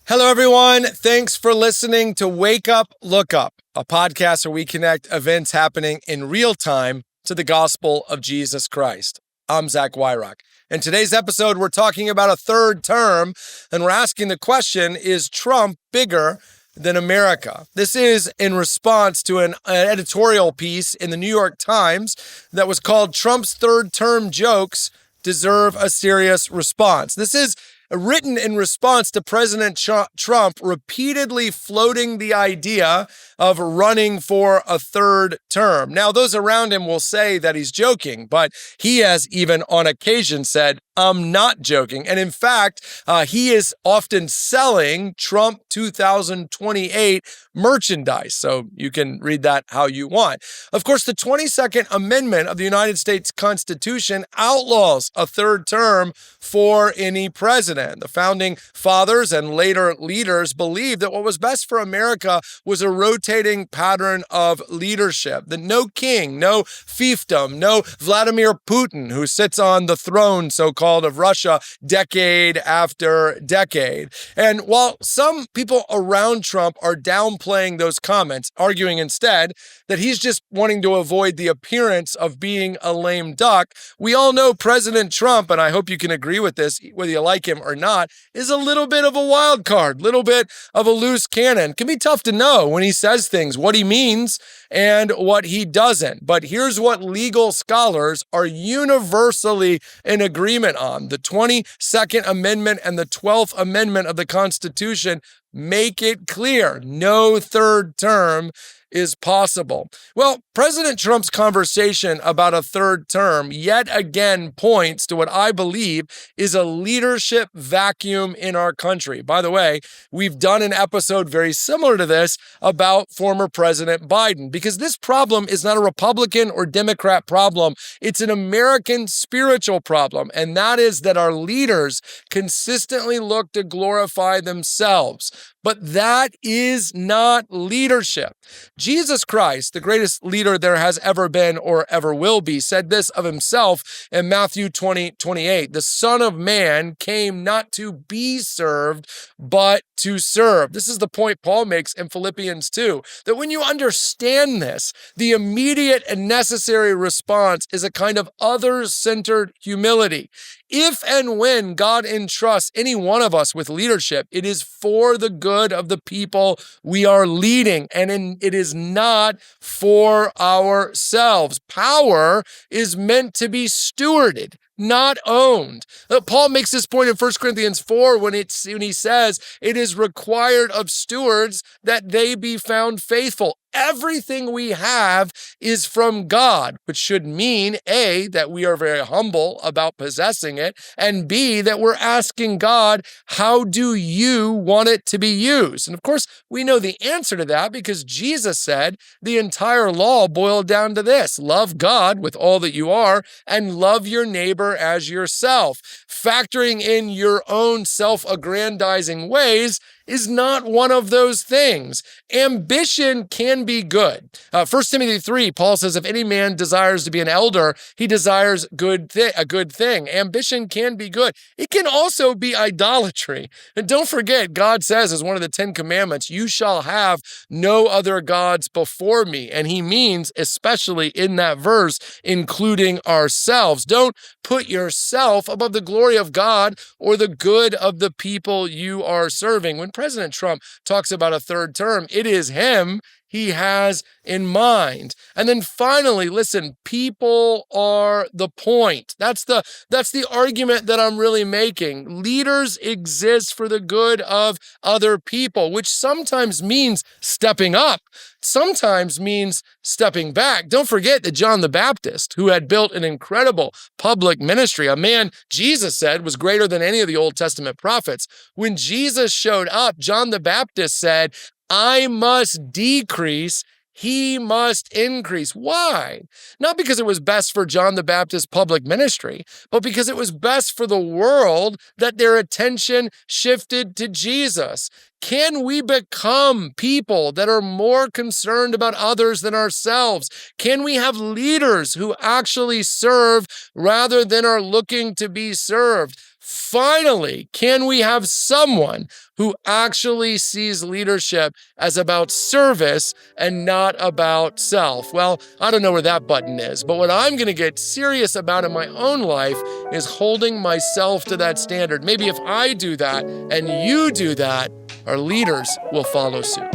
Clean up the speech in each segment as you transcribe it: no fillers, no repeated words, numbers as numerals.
Hello, everyone. Thanks for listening to Wake Up, Look Up, a podcast where we connect events happening in real time to the gospel of Jesus Christ. I'm Zach Wyrock. In today's episode, we're talking about a third term, and we're asking the question, is Trump bigger than America? This is in response to an editorial piece in the New York Times that was called Trump's Third Term Jokes Deserve a Serious Response. This is written in response to President Trump repeatedly floating the idea of running for a third term. Now, those around him will say that he's joking, but he has even on occasion said, I'm not joking. And in fact, he is often selling Trump 2028 merchandise. So you can read that how you want. Of course, the 22nd Amendment of the United States Constitution outlaws a third term for any president. The founding fathers and later leaders believed that what was best for America was a rotating pattern of leadership, that no king, no fiefdom, no Vladimir Putin, who sits on the throne, so-called, of Russia decade after decade. And while some people around Trump are downplaying those comments, arguing instead that he's just wanting to avoid the appearance of being a lame duck, we all know President Trump, and I hope you can agree with this, whether you like him or not, is a little bit of a wild card, little bit of a loose cannon. It can be tough to know when he says things, what he means and what he doesn't. But here's what legal scholars are universally in agreement on. The 22nd Amendment and the 12th Amendment of the Constitution make it clear no third term is possible. Well, President Trump's conversation about a third term yet again points to what I believe is a leadership vacuum in our country. By the way, we've done an episode very similar to this about former President Biden, because this problem is not a Republican or Democrat problem. It's an American spiritual problem, and that is that our leaders consistently look to glorify themselves. But that is not leadership. Jesus Christ, the greatest leader there has ever been or ever will be, said this of himself in Matthew 20:28. The Son of Man came not to be served, but to serve. This is the point Paul makes in Philippians 2, that when you understand this, the immediate and necessary response is a kind of other-centered humility. If and when God entrusts any one of us with leadership, it is for the good of the people we are leading, and it is not for ourselves. Power is meant to be stewarded, not owned. Paul makes this point in 1 Corinthians 4 when he says, it is required of stewards that they be found faithful. Everything we have is from God, which should mean, A, that we are very humble about possessing it, and B, that we're asking God, how do you want it to be used? And of course, we know the answer to that because Jesus said the entire law boiled down to this: love God with all that you are and love your neighbor as yourself. Factoring in your own self-aggrandizing ways is not one of those things. Ambition can be good. 1 Timothy 3, Paul says, if any man desires to be an elder, he desires a good thing. Ambition can be good. It can also be idolatry. And don't forget, God says as one of the 10 commandments, you shall have no other gods before me. And he means, especially in that verse, including ourselves. Don't put yourself above the glory of God or the good of the people you are serving. When President Trump talks about a third term, it is him he has in mind. And then finally, listen, people are the point. That's the argument that I'm really making. Leaders exist for the good of other people, which sometimes means stepping up, sometimes means stepping back. Don't forget that John the Baptist, who had built an incredible public ministry, a man Jesus said was greater than any of the Old Testament prophets. When Jesus showed up, John the Baptist said, I must decrease, he must increase. Why? Not because it was best for John the Baptist's public ministry, but because it was best for the world that their attention shifted to Jesus. Can we become people that are more concerned about others than ourselves? Can we have leaders who actually serve rather than are looking to be served? Finally, can we have someone who actually sees leadership as about service and not about self? Well, I don't know where that button is, but what I'm going to get serious about in my own life is holding myself to that standard. Maybe if I do that and you do that, our leaders will follow suit.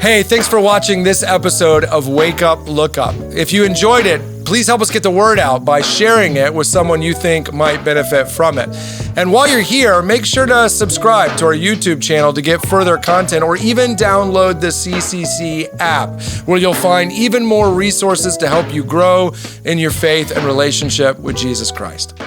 Hey, thanks for watching this episode of Wake Up, Look Up. If you enjoyed it, please help us get the word out by sharing it with someone you think might benefit from it. And while you're here, make sure to subscribe to our YouTube channel to get further content, or even download the CCC app, where you'll find even more resources to help you grow in your faith and relationship with Jesus Christ.